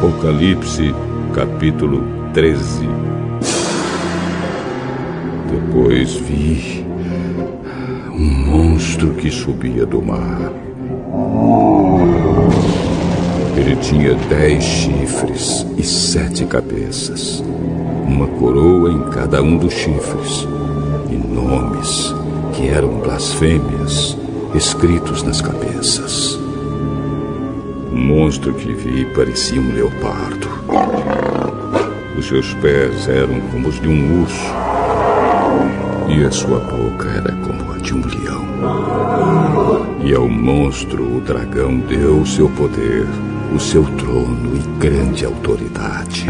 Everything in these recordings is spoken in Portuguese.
Apocalipse, capítulo 13. Depois vi um monstro que subia do mar. Ele tinha 10 chifres e 7 cabeças, uma coroa em cada um dos chifres, e nomes que eram blasfêmias escritos nas cabeças. O monstro que vi parecia um leopardo. Os seus pés eram como os de um urso, e a sua boca era como a de um leão. E ao monstro o dragão deu o seu poder, o seu trono e grande autoridade.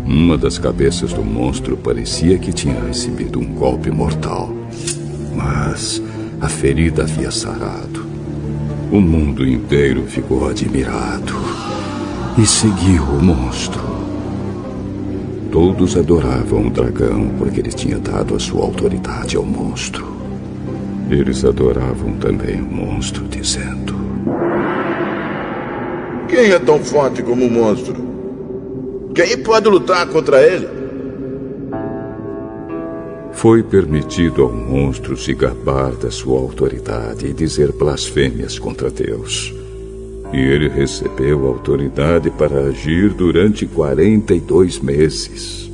Uma das cabeças do monstro parecia que tinha recebido um golpe mortal, mas a ferida havia sarado. O mundo inteiro ficou admirado e seguiu o monstro. Todos adoravam o dragão porque ele tinha dado a sua autoridade ao monstro. Eles adoravam também o monstro, dizendo: quem é tão forte como o monstro? Quem pode lutar contra ele? Foi permitido ao monstro se gabar da sua autoridade e dizer blasfêmias contra Deus. E ele recebeu autoridade para agir durante 42 meses.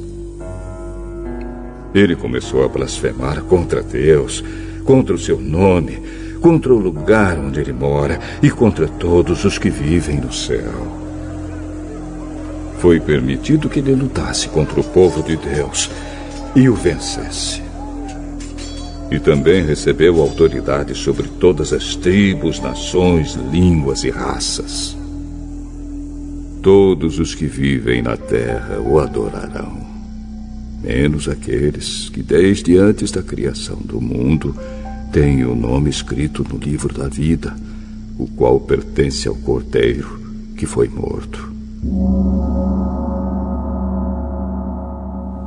Ele começou a blasfemar contra Deus, contra o seu nome, contra o lugar onde ele mora e contra todos os que vivem no céu. Foi permitido que ele lutasse contra o povo de Deus e o vencesse. E também recebeu autoridade sobre todas as tribos, nações, línguas e raças. Todos os que vivem na terra o adorarão, menos aqueles que desde antes da criação do mundo têm o nome escrito no livro da vida, o qual pertence ao Cordeiro que foi morto.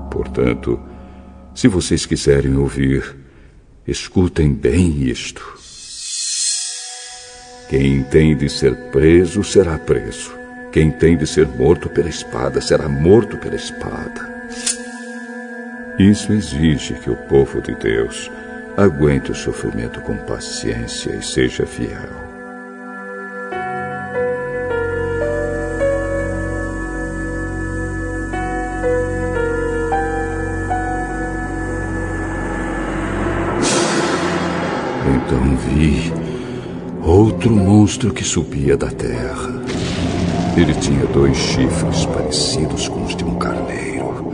Portanto, se vocês quiserem ouvir, escutem bem isto. Quem tem de ser preso será preso. Quem tem de ser morto pela espada será morto pela espada. Isso exige que o povo de Deus aguente o sofrimento com paciência e seja fiel. Então vi outro monstro que subia da terra. Ele tinha 2 chifres parecidos com os de um carneiro,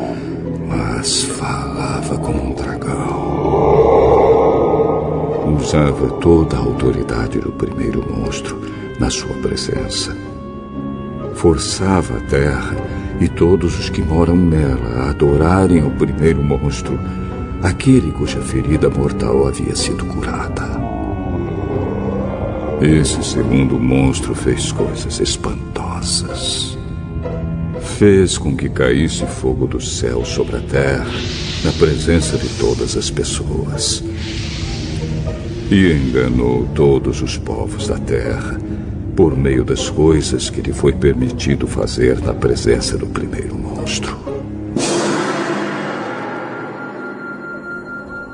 mas falava como um dragão. Usava toda a autoridade do primeiro monstro na sua presença. Forçava a terra e todos os que moram nela a adorarem o primeiro monstro, aquele cuja ferida mortal havia sido curada. Esse segundo monstro fez coisas espantosas. Fez com que caísse fogo do céu sobre a terra, na presença de todas as pessoas. E enganou todos os povos da terra, por meio das coisas que lhe foi permitido fazer na presença do primeiro monstro.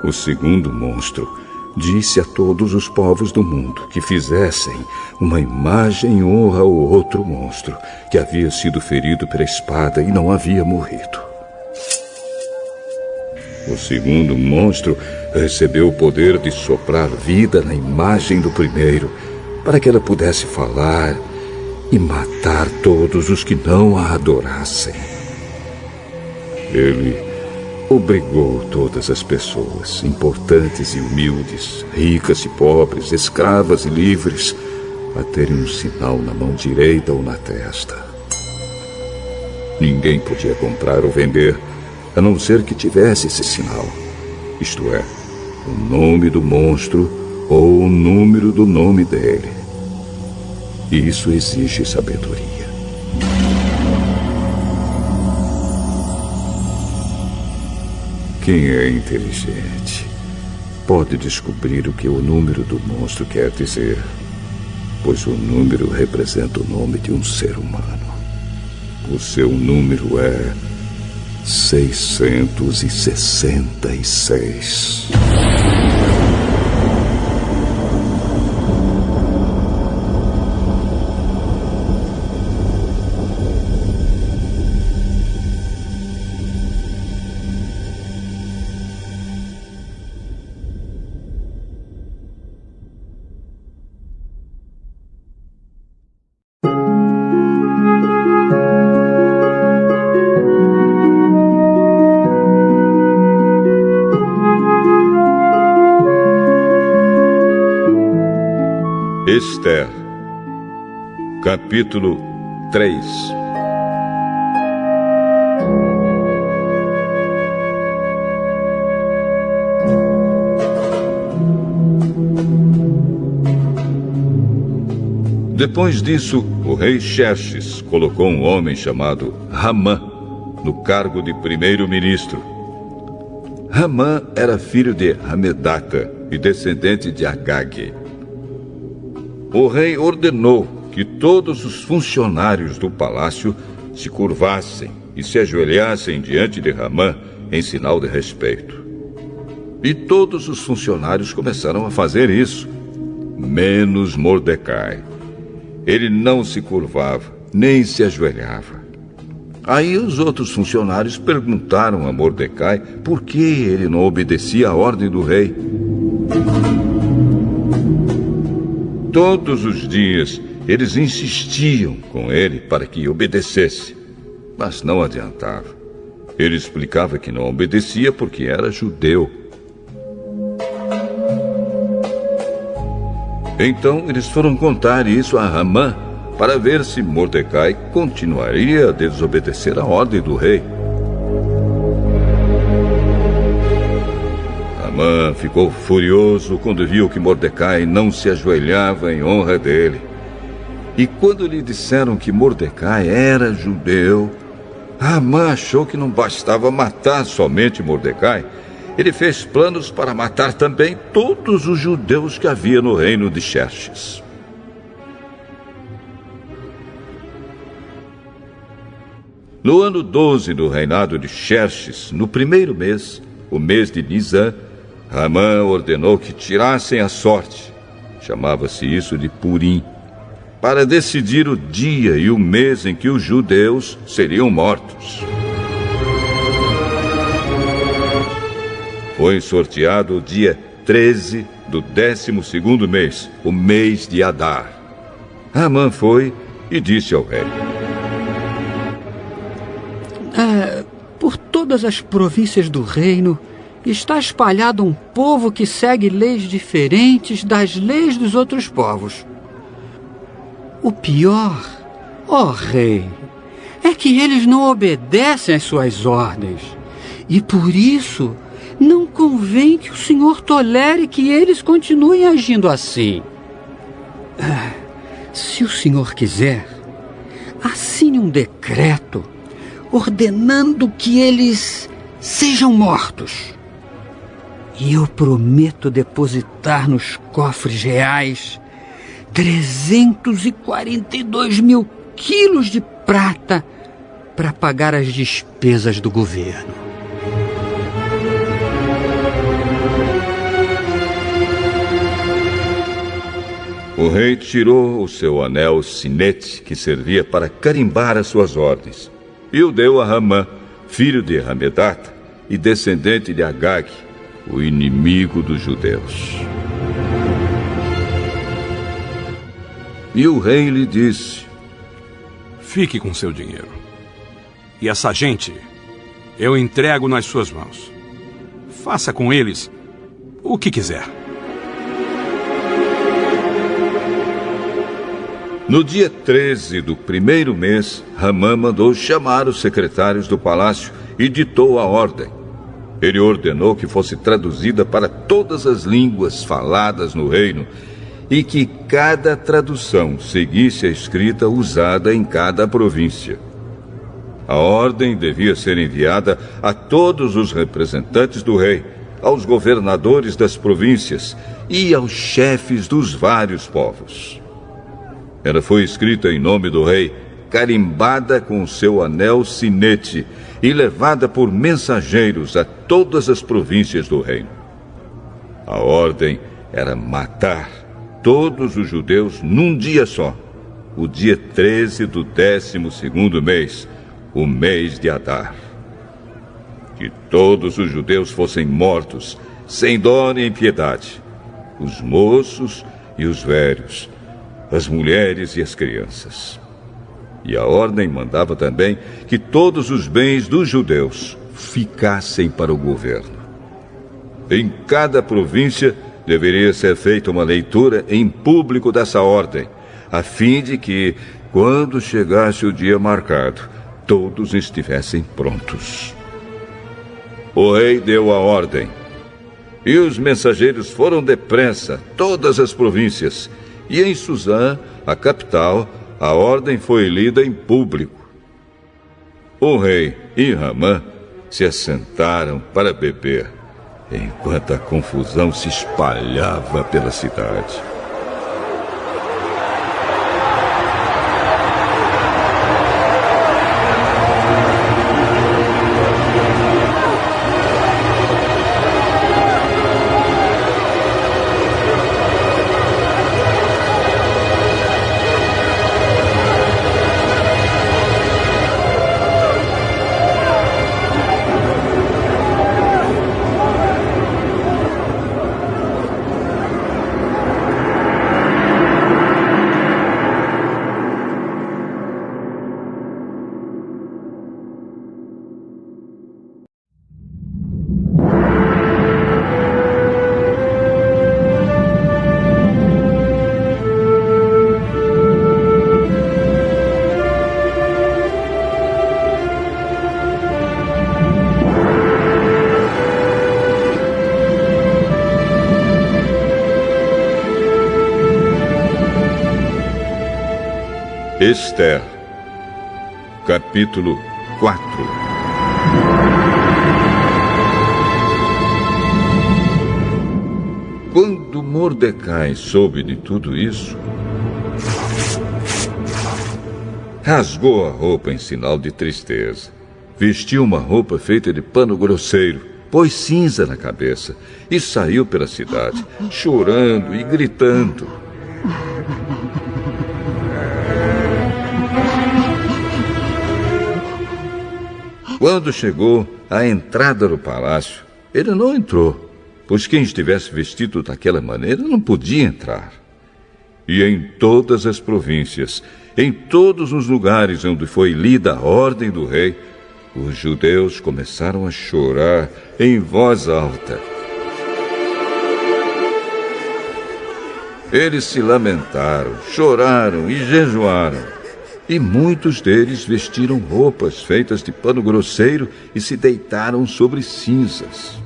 O segundo monstro disse a todos os povos do mundo que fizessem uma imagem em honra ao outro monstro, que havia sido ferido pela espada e não havia morrido. O segundo monstro recebeu o poder de soprar vida na imagem do primeiro, para que ela pudesse falar e matar todos os que não a adorassem. Ele obrigou todas as pessoas, importantes e humildes, ricas e pobres, escravas e livres, a terem um sinal na mão direita ou na testa. Ninguém podia comprar ou vender, a não ser que tivesse esse sinal, isto é, o nome do monstro ou o número do nome dele. E isso exige sabedoria. Quem é inteligente pode descobrir o que o número do monstro quer dizer. pois o número representa o nome de um ser humano. O seu número é 666. Esther, capítulo 3. Depois disso, o rei Xerxes colocou um homem chamado Hamã no cargo de primeiro-ministro. Hamã era filho de Hamedata e descendente de Agag. O rei ordenou que todos os funcionários do palácio se curvassem e se ajoelhassem diante de Hamã em sinal de respeito. E todos os funcionários começaram a fazer isso, menos Mordecai. Ele não se curvava, nem se ajoelhava. Aí os outros funcionários perguntaram a Mordecai por que ele não obedecia à ordem do rei. Todos os dias, eles insistiam com ele para que obedecesse, mas não adiantava. Ele explicava que não obedecia porque era judeu. Então, eles foram contar isso a Hamã para ver se Mordecai continuaria a desobedecer a ordem do rei. Hamã ficou furioso quando viu que Mordecai não se ajoelhava em honra dele. E quando lhe disseram que Mordecai era judeu, Hamã achou que não bastava matar somente Mordecai. Ele fez planos para matar também todos os judeus que havia no reino de Xerxes. No ano 12 do reinado de Xerxes, no primeiro mês, o mês de Nisã, Hamã ordenou que tirassem a sorte, chamava-se isso de Purim, para decidir o dia e o mês em que os judeus seriam mortos. Foi sorteado o dia 13 do 12º mês, o mês de Adar. Hamã foi e disse ao rei: por todas as províncias do reino está espalhado um povo que segue leis diferentes das leis dos outros povos. O pior, ó rei, é que eles não obedecem às suas ordens. E por isso, não convém que o senhor tolere que eles continuem agindo assim. Se o senhor quiser, assine um decreto ordenando que eles sejam mortos. E eu prometo depositar nos cofres reais 342 mil quilos de prata para pagar as despesas do governo. O rei tirou o seu anel sinete, que servia para carimbar as suas ordens, e o deu a Hamã, filho de Hamedata e descendente de Agag, o inimigo dos judeus. E o rei lhe disse: fique com seu dinheiro. E essa gente eu entrego nas suas mãos. Faça com eles o que quiser. No dia 13 do primeiro mês, Hamã mandou chamar os secretários do palácio e ditou a ordem. Ele ordenou que fosse traduzida para todas as línguas faladas no reino e que cada tradução seguisse a escrita usada em cada província. A ordem devia ser enviada a todos os representantes do rei, aos governadores das províncias e aos chefes dos vários povos. Ela foi escrita em nome do rei, carimbada com o seu anel sinete e levada por mensageiros a todas as províncias do reino. A ordem era matar todos os judeus num dia só, o dia 13 do 12º mês, o mês de Adar. Que todos os judeus fossem mortos, sem dó nem piedade, os moços e os velhos, as mulheres e as crianças. E a ordem mandava também que todos os bens dos judeus ficassem para o governo. Em cada província deveria ser feita uma leitura em público dessa ordem, a fim de que, quando chegasse o dia marcado, todos estivessem prontos. O rei deu a ordem, e os mensageiros foram depressa a todas as províncias, e em Suzã, a capital, a ordem foi lida em público. O rei e Ramã se assentaram para beber, enquanto a confusão se espalhava pela cidade. Esther, capítulo 4. Quando Mordecai soube de tudo isso, rasgou a roupa em sinal de tristeza, vestiu uma roupa feita de pano grosseiro, pôs cinza na cabeça e saiu pela cidade, chorando e gritando. Quando chegou à entrada do palácio, ele não entrou, pois quem estivesse vestido daquela maneira não podia entrar. E em todas as províncias, em todos os lugares onde foi lida a ordem do rei, os judeus começaram a chorar em voz alta. Eles se lamentaram, choraram e jejuaram. E muitos deles vestiram roupas feitas de pano grosseiro e se deitaram sobre cinzas.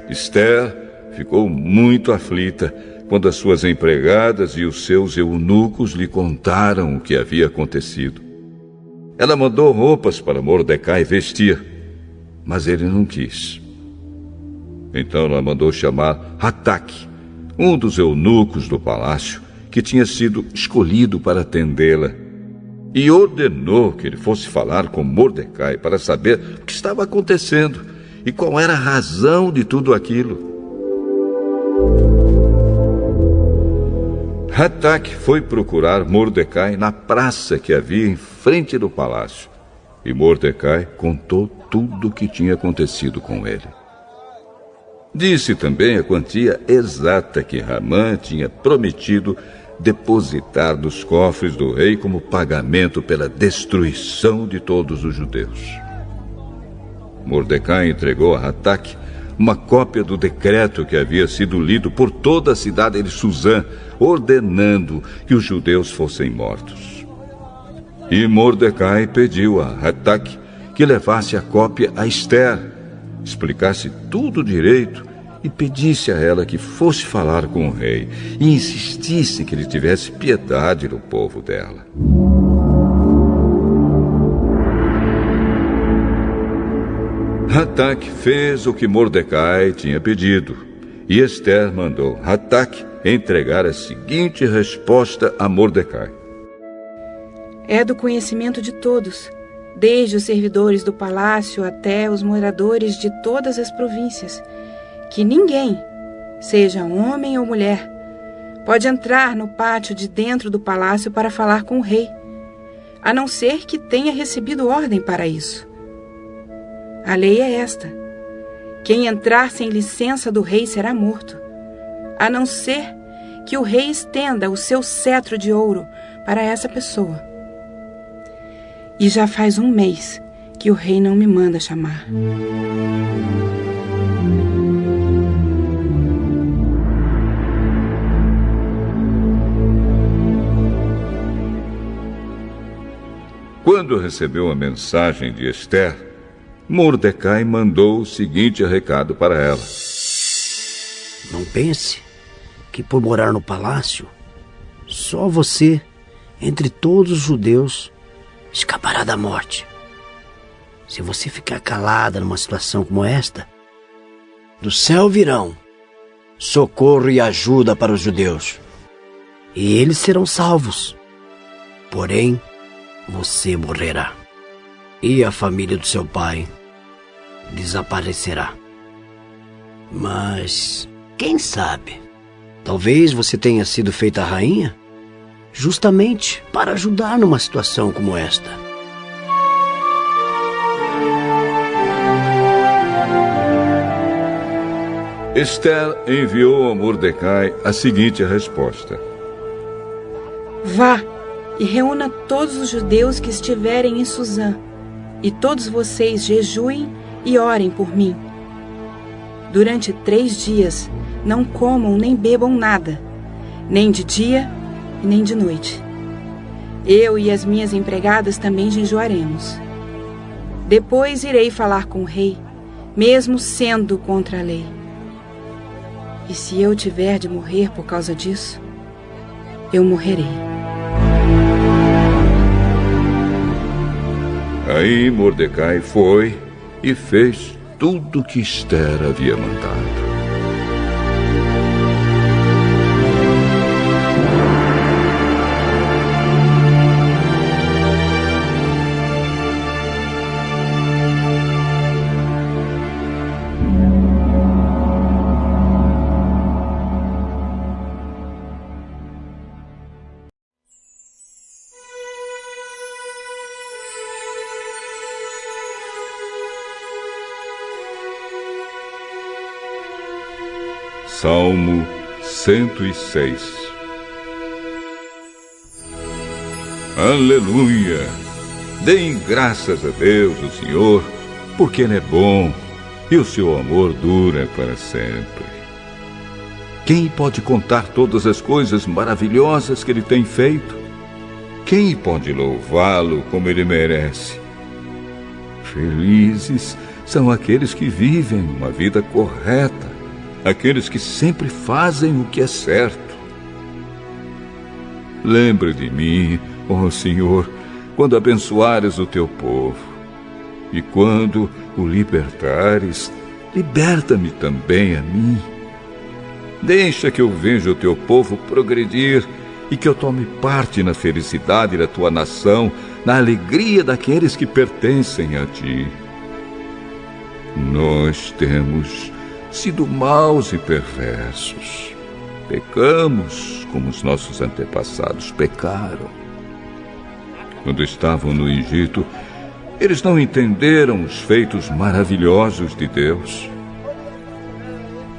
Esther ficou muito aflita quando as suas empregadas e os seus eunucos lhe contaram o que havia acontecido. Ela mandou roupas para Mordecai vestir, mas ele não quis. Então ela mandou chamar Hataque, um dos eunucos do palácio, que tinha sido escolhido para atendê-la, e ordenou que ele fosse falar com Mordecai para saber o que estava acontecendo e qual era a razão de tudo aquilo. Hataque foi procurar Mordecai na praça que havia em frente do palácio, e Mordecai contou tudo o que tinha acontecido com ele. Disse também a quantia exata que Ramã tinha prometido depositar nos cofres do rei como pagamento pela destruição de todos os judeus. Mordecai entregou a Hataque uma cópia do decreto que havia sido lido por toda a cidade de Suzã, ordenando que os judeus fossem mortos. E Mordecai pediu a Hataque que levasse a cópia a Esther, explicasse tudo direito e pedisse a ela que fosse falar com o rei e insistisse que ele tivesse piedade do povo dela. Hataque fez o que Mordecai tinha pedido, e Ester mandou Hataque entregar a seguinte resposta a Mordecai. É do conhecimento de todos, desde os servidores do palácio até os moradores de todas as províncias, que ninguém, seja homem ou mulher, pode entrar no pátio de dentro do palácio para falar com o rei, a não ser que tenha recebido ordem para isso. A lei é esta: quem entrar sem licença do rei será morto, a não ser que o rei estenda o seu cetro de ouro para essa pessoa. E já faz 1 mês que o rei não me manda chamar. Quando recebeu a mensagem de Ester, Mordecai mandou o seguinte recado para ela. Não pense que por morar no palácio, só você, entre todos os judeus, escapará da morte. Se você ficar calada numa situação como esta, do céu virão socorro e ajuda para os judeus, e eles serão salvos. Porém, você morrerá, e a família do seu pai desaparecerá. Mas, quem sabe, talvez você tenha sido feita rainha justamente para ajudar numa situação como esta. Ester enviou a Mordecai a seguinte resposta. Vá e reúna todos os judeus que estiverem em Suzã, e todos vocês jejuem e orem por mim. Durante 3 dias não comam nem bebam nada, nem de dia e nem de noite. Eu e as minhas empregadas também jejuaremos. Depois irei falar com o rei, mesmo sendo contra a lei. E se eu tiver de morrer por causa disso, eu morrerei. Aí Mordecai foi e fez tudo o que Ester havia mandado. Salmo 106. Aleluia! Deem graças a Deus, o Senhor, porque Ele é bom e o seu amor dura para sempre. Quem pode contar todas as coisas maravilhosas que Ele tem feito? Quem pode louvá-lo como Ele merece? Felizes são aqueles que vivem uma vida correta, aqueles que sempre fazem o que é certo. Lembra de mim, ó Senhor, quando abençoares o teu povo. E quando o libertares, liberta-me também a mim. Deixa que eu veja o teu povo progredir e que eu tome parte na felicidade da tua nação, na alegria daqueles que pertencem a ti. Nós temos sido maus e perversos. Pecamos como os nossos antepassados pecaram. Quando estavam no Egito, eles não entenderam os feitos maravilhosos de Deus.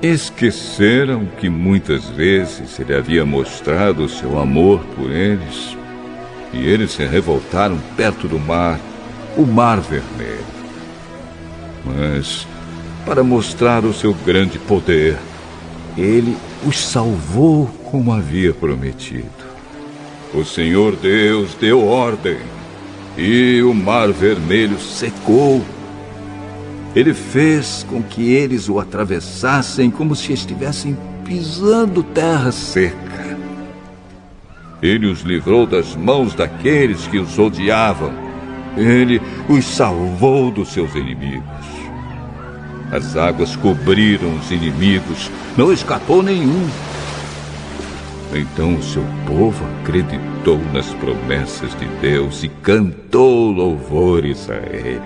Esqueceram que muitas vezes Ele havia mostrado o seu amor por eles, e eles se revoltaram perto do mar, o Mar Vermelho. Mas, para mostrar o seu grande poder, Ele os salvou como havia prometido. O Senhor Deus deu ordem, e o Mar Vermelho secou. Ele fez com que eles o atravessassem como se estivessem pisando terra seca. Ele os livrou das mãos daqueles que os odiavam. Ele os salvou dos seus inimigos. As águas cobriram os inimigos, não escapou nenhum. Então o seu povo acreditou nas promessas de Deus e cantou louvores a Ele.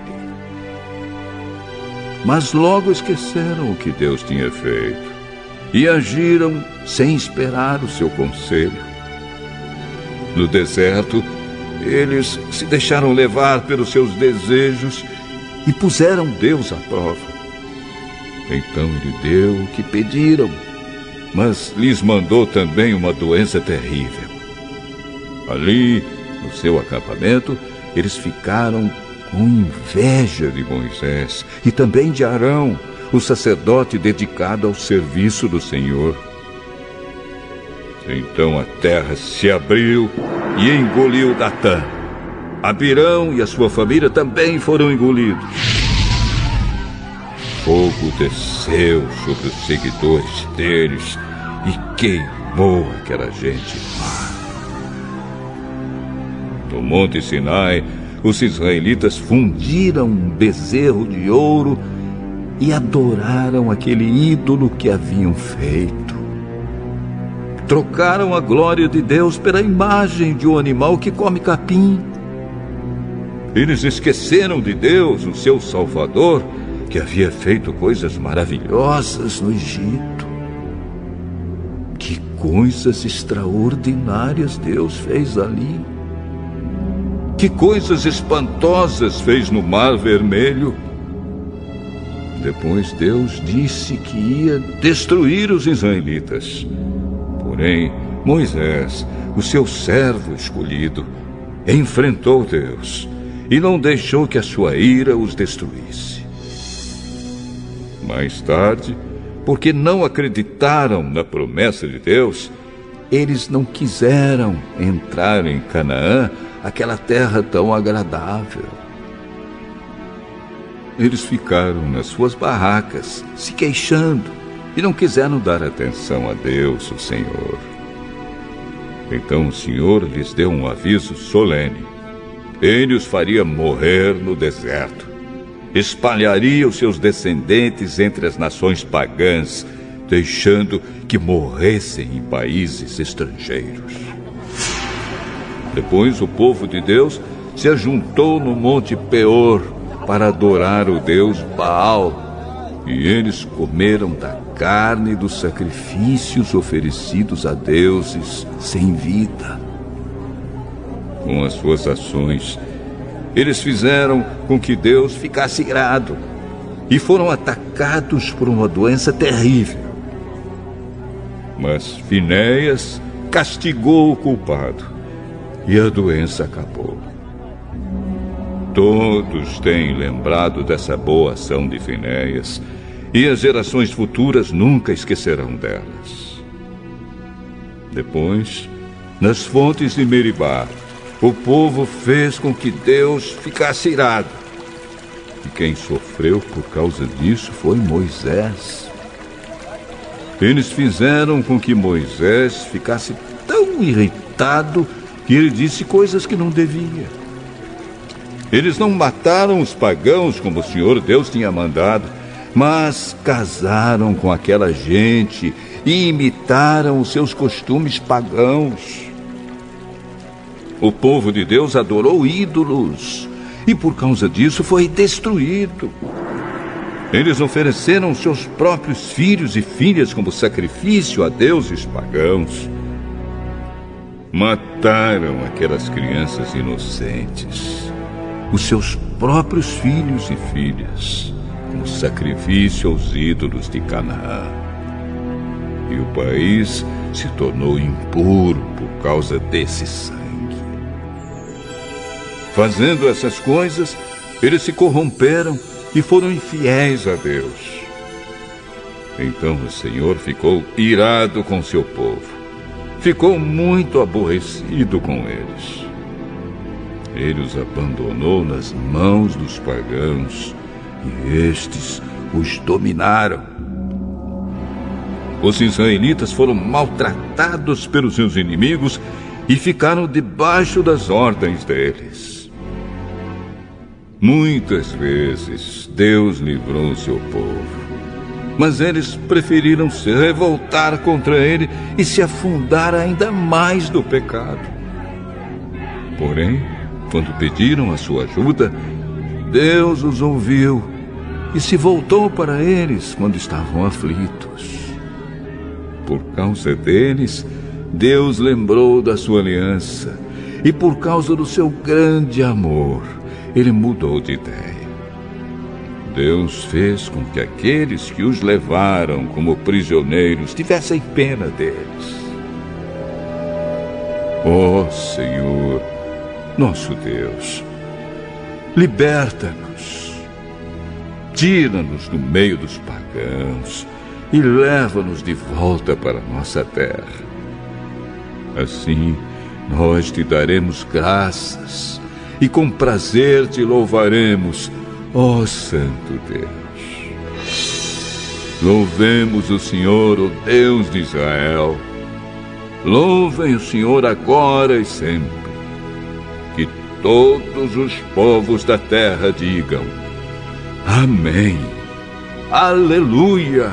Mas logo esqueceram o que Deus tinha feito e agiram sem esperar o seu conselho. No deserto, eles se deixaram levar pelos seus desejos e puseram Deus à prova. Então ele deu o que pediram, mas lhes mandou também uma doença terrível. Ali, no seu acampamento, eles ficaram com inveja de Moisés e também de Arão, o sacerdote dedicado ao serviço do Senhor. Então a terra se abriu e engoliu Datã. Abirão e a sua família também foram engolidos. Fogo desceu sobre os seguidores deles e queimou aquela gente má. No Monte Sinai, os israelitas fundiram um bezerro de ouro e adoraram aquele ídolo que haviam feito. Trocaram a glória de Deus pela imagem de um animal que come capim. Eles esqueceram de Deus, o seu Salvador, que havia feito coisas maravilhosas no Egito. Que coisas extraordinárias Deus fez ali. Que coisas espantosas fez no Mar Vermelho. Depois Deus disse que ia destruir os israelitas. Porém, Moisés, o seu servo escolhido, enfrentou Deus e não deixou que a sua ira os destruísse. Mais tarde, porque não acreditaram na promessa de Deus, eles não quiseram entrar em Canaã, aquela terra tão agradável. Eles ficaram nas suas barracas, se queixando, e não quiseram dar atenção a Deus, o Senhor. Então o Senhor lhes deu um aviso solene. Ele os faria morrer no deserto. Espalharia os seus descendentes entre as nações pagãs, deixando que morressem em países estrangeiros. Depois o povo de Deus se ajuntou no Monte Peor para adorar o Deus Baal, e eles comeram da carne dos sacrifícios oferecidos a deuses sem vida. Com as suas ações, eles fizeram com que Deus ficasse irado e foram atacados por uma doença terrível. Mas Finéias castigou o culpado e a doença acabou. Todos têm lembrado dessa boa ação de Finéias e as gerações futuras nunca esquecerão delas. Depois, nas fontes de Meribá, o povo fez com que Deus ficasse irado. E quem sofreu por causa disso foi Moisés. Eles fizeram com que Moisés ficasse tão irritado que ele disse coisas que não devia. Eles não mataram os pagãos como o Senhor Deus tinha mandado, mas casaram com aquela gente e imitaram os seus costumes pagãos. O povo de Deus adorou ídolos e por causa disso foi destruído. Eles ofereceram seus próprios filhos e filhas como sacrifício a deuses pagãos. Mataram aquelas crianças inocentes, os seus próprios filhos e filhas, como sacrifício aos ídolos de Canaã. E o país se tornou impuro por causa desse sangue. Fazendo essas coisas, eles se corromperam e foram infiéis a Deus. Então o Senhor ficou irado com seu povo. Ficou muito aborrecido com eles. Ele os abandonou nas mãos dos pagãos e estes os dominaram. Os israelitas foram maltratados pelos seus inimigos e ficaram debaixo das ordens deles. Muitas vezes Deus livrou seu povo, mas eles preferiram se revoltar contra ele e se afundar ainda mais no pecado. Porém, quando pediram a sua ajuda, Deus os ouviu e se voltou para eles quando estavam aflitos. Por causa deles, Deus lembrou da sua aliança e por causa do seu grande amor, ele mudou de ideia. Deus fez com que aqueles que os levaram como prisioneiros tivessem pena deles. Ó Senhor, nosso Deus, liberta-nos, tira-nos do meio dos pagãos e leva-nos de volta para nossa terra. Assim, nós te daremos graças e com prazer te louvaremos, ó Santo Deus. Louvemos o Senhor, o Deus de Israel. Louvem o Senhor agora e sempre. Que todos os povos da terra digam: Amém. Aleluia.